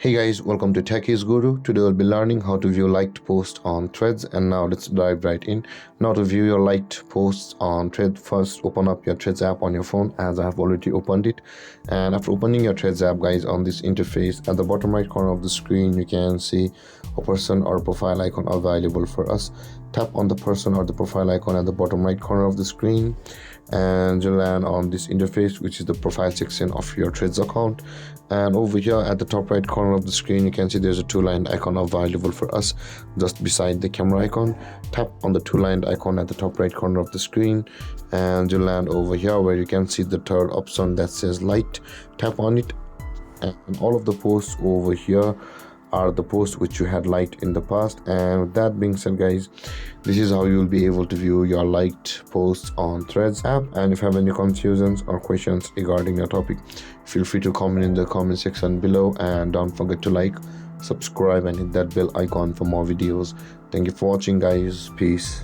Hey guys, welcome to TutorialGuru. Today we'll be learning how to view liked posts on threads, and now let's dive right in. Now to view your liked posts on thread, first open up your threads app on your phone, as I have already opened it. And after opening your threads app, guys, on this interface at the bottom right corner of the screen you can see a person or profile icon available for us. Tap on the person or the profile icon at the bottom right corner of the screen and you'll land on this interface, which is the profile section of your threads account. And over here at the top right corner of the screen you can see there's a two-lined icon available for us just beside the camera icon. Tap on the two-lined icon at the top right corner of the screen and you'll land over here where you can see the third option that says liked. Tap on it and all of the posts over here are the posts which you had liked in the past. And with that being said, guys, this is how you will be able to view your liked posts on threads app. And if you have any confusions or questions regarding your topic, feel free to comment in the comment section below, and don't forget to like, subscribe and hit that bell icon for more videos. Thank you for watching, guys. Peace.